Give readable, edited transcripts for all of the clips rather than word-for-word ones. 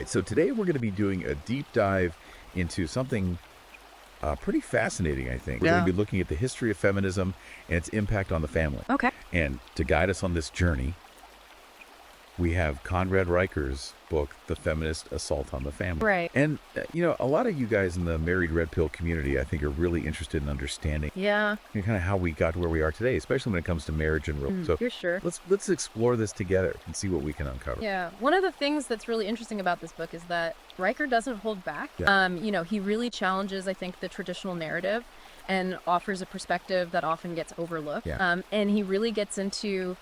right, so today we're going to be doing a deep dive into something pretty fascinating, I think. We're going to be looking at the history of feminism and its impact on the family. Okay. And to guide us on this journey, we have Conrad Reicher's book, The Feminist Assault on the Family. Right. And, a lot of you guys in the married red pill community, I think, are really interested in understanding kind of how we got to where we are today, especially when it comes to marriage and so you're sure. let's explore this together and see what we can uncover. Yeah. One of the things that's really interesting about this book is that Reicher doesn't hold back. Yeah. He really challenges, I think, the traditional narrative and offers a perspective that often gets overlooked. Yeah. And he really gets into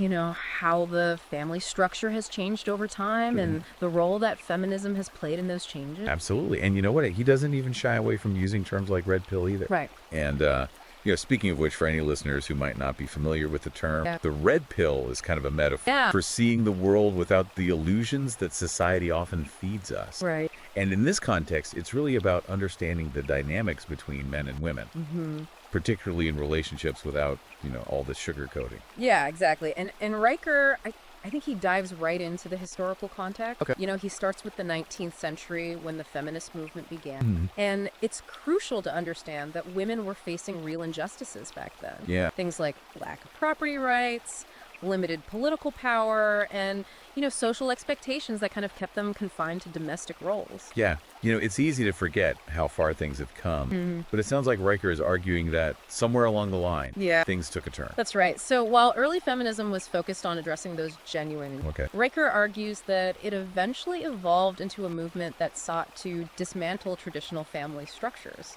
how the family structure has changed over time and the role that feminism has played in those changes. Absolutely. And you know what? He doesn't even shy away from using terms like red pill either. Right. And, speaking of which, for any listeners who might not be familiar with the term, the red pill is kind of a metaphor for seeing the world without the illusions that society often feeds us. Right. And in this context, it's really about understanding the dynamics between men and women, particularly in relationships without, all the sugarcoating. Yeah, exactly. And Reicher, I think he dives right into the historical context. Okay. He starts with the 19th century when the feminist movement began. And it's crucial to understand that women were facing real injustices back then. Yeah. Things like lack of property rights, limited political power, and, social expectations that kind of kept them confined to domestic roles. Yeah. It's easy to forget how far things have come, but it sounds like Reicher is arguing that somewhere along the line, things took a turn. That's right. So while early feminism was focused on addressing those genuine, Reicher argues that it eventually evolved into a movement that sought to dismantle traditional family structures.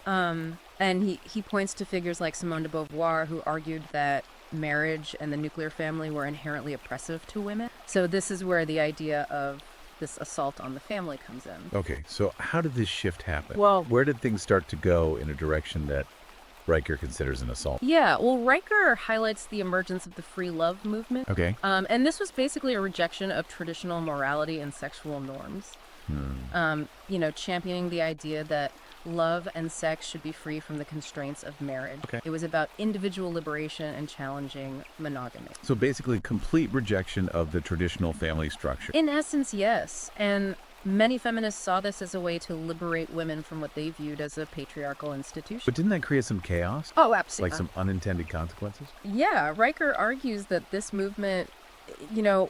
And he points to figures like Simone de Beauvoir, who argued that marriage and the nuclear family were inherently oppressive to women. So this is where the idea of this assault on the family comes in. Okay, so how did this shift happen? Well, where did things start to go in a direction that Reicher considers an assault? Yeah, well, Reicher highlights the emergence of the free love movement. Okay. And this was basically a rejection of traditional morality and sexual norms. Championing the idea that love and sex should be free from the constraints of marriage. Okay. It was about individual liberation and challenging monogamy. So basically, complete rejection of the traditional family structure. In essence, yes. And many feminists saw this as a way to liberate women from what they viewed as a patriarchal institution. But didn't that create some chaos? Oh, absolutely. Like some unintended consequences? Yeah, Reicher argues that this movement,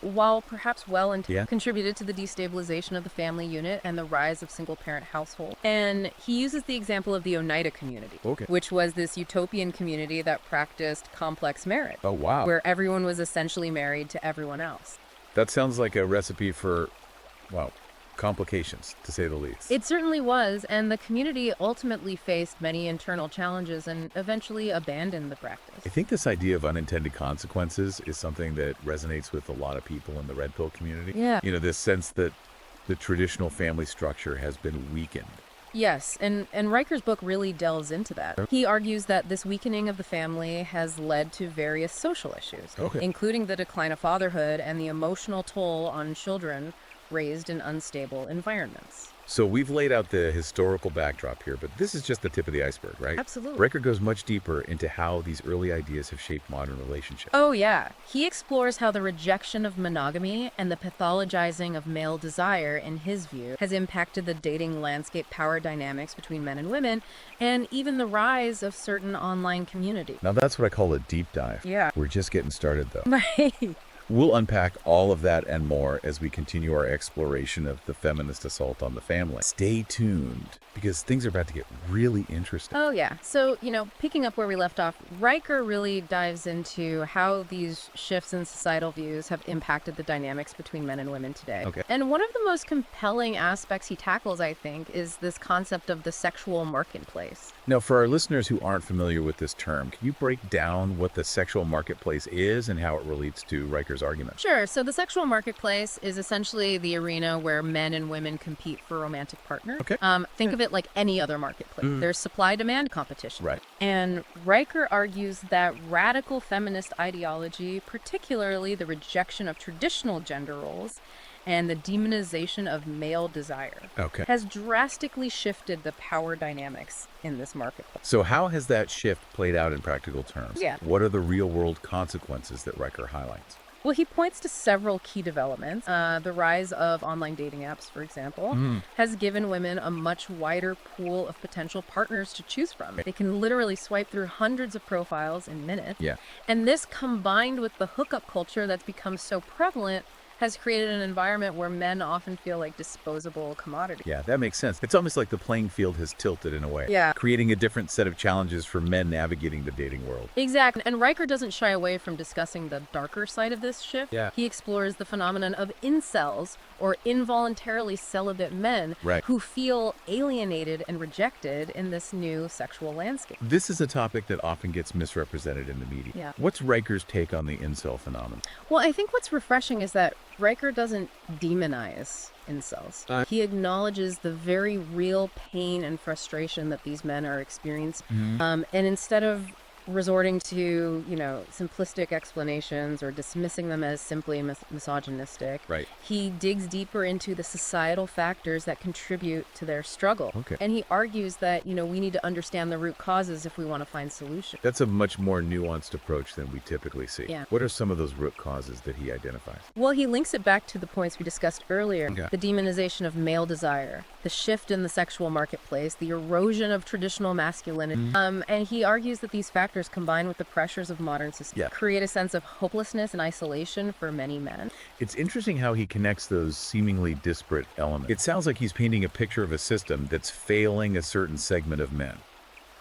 while perhaps contributed to the destabilization of the family unit and the rise of single-parent households. And he uses the example of the Oneida community, which was this utopian community that practiced complex marriage. Oh, wow. Where everyone was essentially married to everyone else. That sounds like a recipe for, complications, to say the least. It certainly was, and the community ultimately faced many internal challenges and eventually abandoned the practice. I think this idea of unintended consequences is something that resonates with a lot of people in the red pill community. Yeah. This sense that the traditional family structure has been weakened. Yes, and Reicher's book really delves into that. He argues that this weakening of the family has led to various social issues, including the decline of fatherhood and the emotional toll on children raised in unstable environments. So we've laid out the historical backdrop here, but this is just the tip of the iceberg, right? Absolutely. Reicher goes much deeper into how these early ideas have shaped modern relationships. Oh, yeah. He explores how the rejection of monogamy and the pathologizing of male desire, in his view, has impacted the dating landscape power dynamics between men and women, and even the rise of certain online communities. Now that's what I call a deep dive. Yeah. We're just getting started, though. Right. We'll unpack all of that and more as we continue our exploration of the feminist assault on the family. Stay tuned, because things are about to get really interesting. Oh, yeah. So, picking up where we left off, Reicher really dives into how these shifts in societal views have impacted the dynamics between men and women today. Okay. And one of the most compelling aspects he tackles, I think, is this concept of the sexual marketplace. Now, for our listeners who aren't familiar with this term, can you break down what the sexual marketplace is and how it relates to Reicher's argument? Sure. So the sexual marketplace is essentially the arena where men and women compete for romantic partners. Okay. Think of it like any other marketplace. There's supply-demand competition. Right. And Reicher argues that radical feminist ideology, particularly the rejection of traditional gender roles and the demonization of male desire, has drastically shifted the power dynamics in this marketplace. So how has that shift played out in practical terms? Yeah. What are the real-world consequences that Reicher highlights? Well, he points to several key developments. The rise of online dating apps, for example, has given women a much wider pool of potential partners to choose from. They can literally swipe through hundreds of profiles in minutes. Yeah. And this, combined with the hookup culture that's become so prevalent, has created an environment where men often feel like disposable commodities. Yeah, that makes sense. It's almost like the playing field has tilted in a way. Yeah. Creating a different set of challenges for men navigating the dating world. Exactly. And Riker doesn't shy away from discussing the darker side of this shift. Yeah. He explores the phenomenon of incels, or involuntarily celibate men, Right. who feel alienated and rejected in this new sexual landscape. This is a topic that often gets misrepresented in the media. Yeah. What's Riker's take on the incel phenomenon? Well, I think what's refreshing is that Riker doesn't demonize incels. He acknowledges the very real pain and frustration that these men are experiencing. And instead of resorting to, simplistic explanations or dismissing them as simply misogynistic, Right. he digs deeper into the societal factors that contribute to their struggle. Okay. And he argues that, we need to understand the root causes if we want to find solutions. That's a much more nuanced approach than we typically see. Yeah. What are some of those root causes that he identifies? Well, he links it back to the points we discussed earlier. Okay. The demonization of male desire, the shift in the sexual marketplace, the erosion of traditional masculinity. And he argues that these factors, combined with the pressures of modern society, create a sense of hopelessness and isolation for many men. It's interesting how he connects those seemingly disparate elements. It sounds like he's painting a picture of a system that's failing a certain segment of men.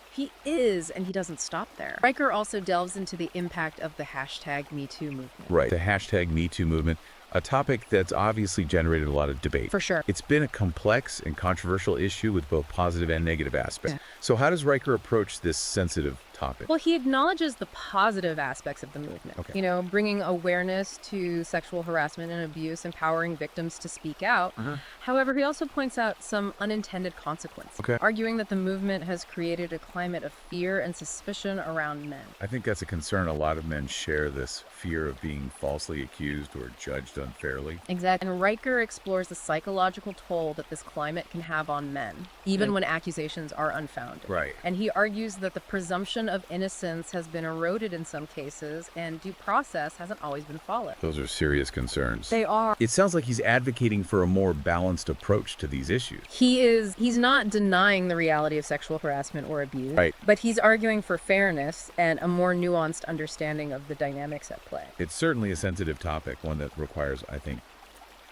He is, and he doesn't stop there. Riker also delves into the impact of the #MeToo movement. Right. The #MeToo movement, a topic that's obviously generated a lot of debate. For sure. It's been a complex and controversial issue with both positive and negative aspects. Yeah. So how does Riker approach this sensitive topic? Well, he acknowledges the positive aspects of the movement. Okay. Bringing awareness to sexual harassment and abuse, empowering victims to speak out. However, he also points out some unintended consequences, arguing that the movement has created a climate of fear and suspicion around men. I think that's a concern. A lot of men share this fear of being falsely accused or judged unfairly. Exactly. And Riker explores the psychological toll that this climate can have on men, even when accusations are unfounded. Right. And he argues that the presumption of innocence has been eroded in some cases, and due process hasn't always been followed. Those are serious concerns. They are. It sounds like he's advocating for a more balanced approach to these issues. He's not denying the reality of sexual harassment or abuse, Right. but he's arguing for fairness and a more nuanced understanding of the dynamics at play. It's certainly a sensitive topic, one that requires, I think,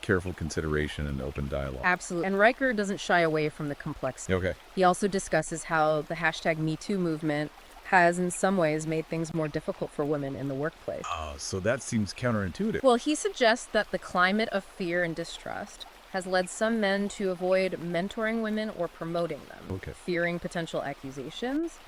careful consideration and open dialogue. Absolutely. And Riker doesn't shy away from the complexity. Okay. He also discusses how the #MeToo movement has in some ways made things more difficult for women in the workplace. Oh, so that seems counterintuitive. Well, he suggests that the climate of fear and distrust has led some men to avoid mentoring women or promoting them, fearing potential accusations.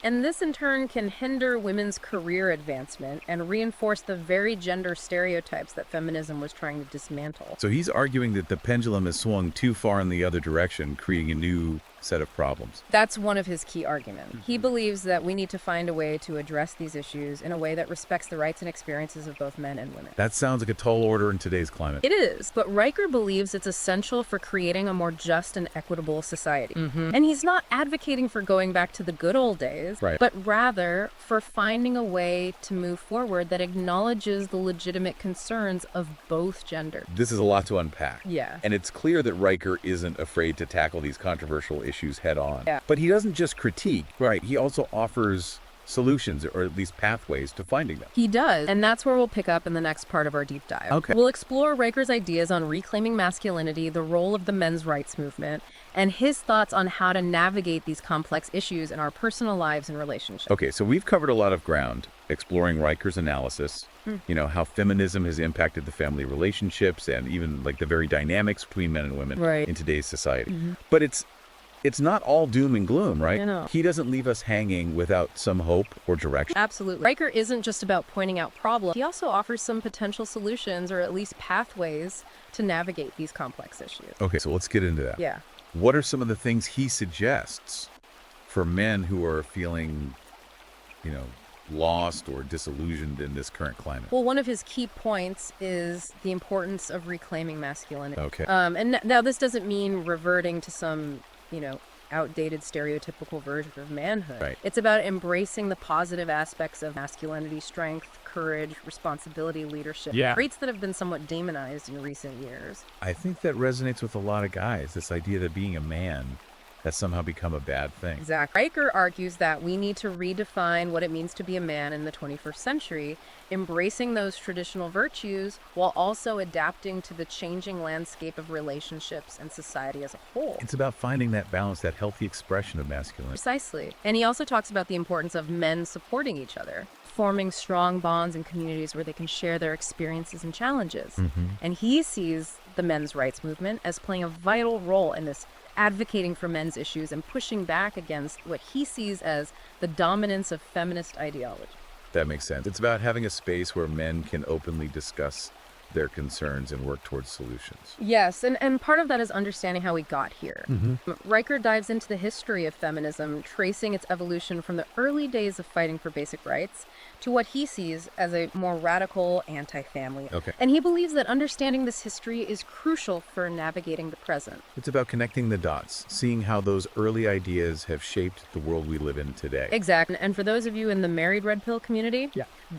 And this in turn can hinder women's career advancement and reinforce the very gender stereotypes that feminism was trying to dismantle. So he's arguing that the pendulum has swung too far in the other direction, creating a new set of problems. That's one of his key arguments. He believes that we need to find a way to address these issues in a way that respects the rights and experiences of both men and women. That sounds like a tall order in today's climate. It is, but Riker believes it's essential for creating a more just and equitable society. And he's not advocating for going back to the good old days, but rather for finding a way to move forward that acknowledges the legitimate concerns of both genders. This is a lot to unpack. Yeah. And it's clear that Riker isn't afraid to tackle these controversial issues head on. Yeah. But he doesn't just critique, right? He also offers solutions, or at least pathways to finding them. He does, and that's where we'll pick up in the next part of our deep dive. Okay. We'll explore Riker's ideas on reclaiming masculinity, the role of the men's rights movement, and his thoughts on how to navigate these complex issues in our personal lives and relationships. Okay, so we've covered a lot of ground, exploring Riker's analysis, how feminism has impacted the family relationships and even like the very dynamics between men and women in today's society. But it's not all doom and gloom, right? No. He doesn't leave us hanging without some hope or direction. Absolutely. Riker isn't just about pointing out problems. He also offers some potential solutions, or at least pathways, to navigate these complex issues. Okay, so let's get into that. Yeah. What are some of the things he suggests for men who are feeling, lost or disillusioned in this current climate? Well, one of his key points is the importance of reclaiming masculinity. Okay. And now this doesn't mean reverting to some, outdated stereotypical version of manhood. Right. It's about embracing the positive aspects of masculinity, strength, courage, responsibility, leadership, traits that have been somewhat demonized in recent years. I think that resonates with a lot of guys, this idea that being a man has somehow become a bad thing. Exactly. Riker argues that we need to redefine what it means to be a man in the 21st century, embracing those traditional virtues while also adapting to the changing landscape of relationships and society as a whole. It's about finding that balance, that healthy expression of masculinity. Precisely. And he also talks about the importance of men supporting each other, forming strong bonds in communities where they can share their experiences and challenges. And he sees the men's rights movement as playing a vital role in this, advocating for men's issues and pushing back against what he sees as the dominance of feminist ideology. That makes sense. It's about having a space where men can openly discuss their concerns and work towards solutions. Yes, and part of that is understanding how we got here. Riker dives into the history of feminism, tracing its evolution from the early days of fighting for basic rights to what he sees as a more radical anti-family. And he believes that understanding this history is crucial for navigating the present. It's about connecting the dots, seeing how those early ideas have shaped the world we live in today. Exactly. And for those of you in the married red pill community,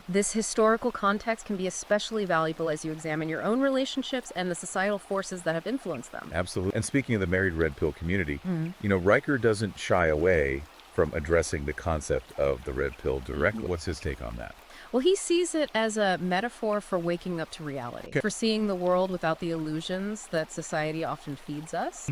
this historical context can be especially valuable as you examine your own relationships and the societal forces that have influenced them. Absolutely. And speaking of the married red pill community, you know, Riker doesn't shy away from addressing the concept of the red pill directly. What's his take on that? Well, he sees it as a metaphor for waking up to reality, for seeing the world without the illusions that society often feeds us.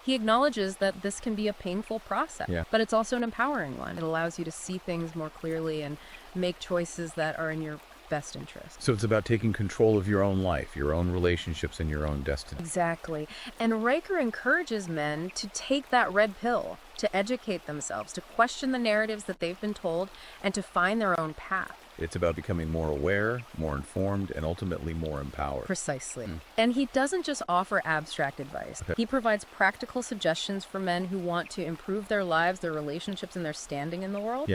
He acknowledges that this can be a painful process, but it's also an empowering one. It allows you to see things more clearly and make choices that are in your best interest. So it's about taking control of your own life, your own relationships, and your own destiny. Exactly. And Riker encourages men to take that red pill, to educate themselves, to question the narratives that they've been told, and to find their own path. It's about becoming more aware, more informed, and ultimately more empowered. Precisely. And he doesn't just offer abstract advice. He provides practical suggestions for men who want to improve their lives, their relationships, and their standing in the world.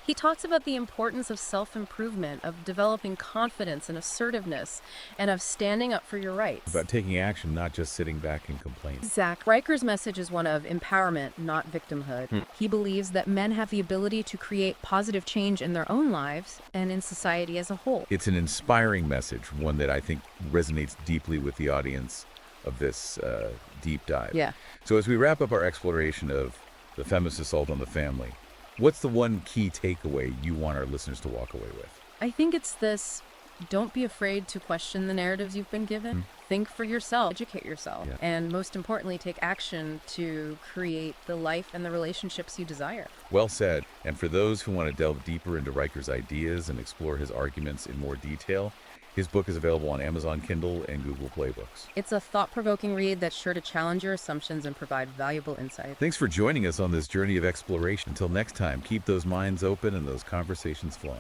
He talks about the importance of self-improvement, of developing confidence and assertiveness, and of standing up for your rights. About taking action, not just sitting back and complaining. Exactly. Riker's message is one of empowerment, not victimhood. He believes that men have the ability to create positive change in their own lives and in society as a whole. It's an inspiring message, one that I think resonates deeply with the audience of this deep dive. So as we wrap up our exploration of the feminist assault on the family, what's the one key takeaway you want our listeners to walk away with? I think it's this: don't be afraid to question the narratives you've been given. Think for yourself, educate yourself, and most importantly, take action to create the life and the relationships you desire. Well said. And for those who want to delve deeper into Riker's ideas and explore his arguments in more detail, his book is available on Amazon Kindle and Google Play Books. It's a thought-provoking read that's sure to challenge your assumptions and provide valuable insight. Thanks for joining us on this journey of exploration. Until next time, keep those minds open and those conversations flowing.